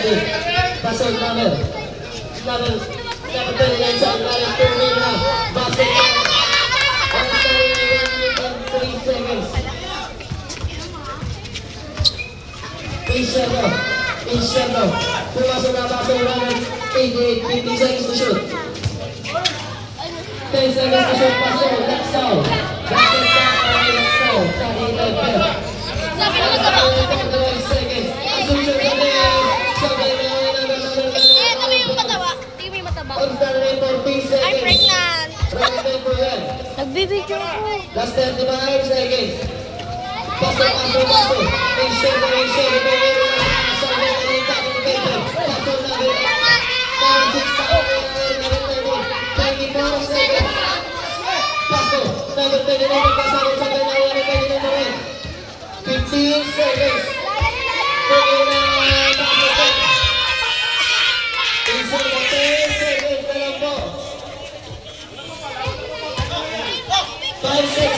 ready. Pasok number 29 sa number 2 na. Basket na. Ang starting 1 minute and 3 seconds. Insyado. Pumasok na pasok number 88. 50 seconds to shoot. 10 seconds to shoot. Pasok. Next out. Basket na. Next out. Starting 11. Sabi naman sa mga. 5 seconds. Assumption sa Tingnan mo yung mataba. Tingnan mo yung mataba. on starting 14 seconds. I'm pregnant. Right po yan. Nagbibigyo ako. Last 35 seconds. Pasok. Insyado. Pasok na rin. Pasok na rin. 24 seconds. Pasok. Number 39. Pasok sa kanya. 15 seconds. Pasok na. Pasok na 10 seconds na lang po. 5 seconds.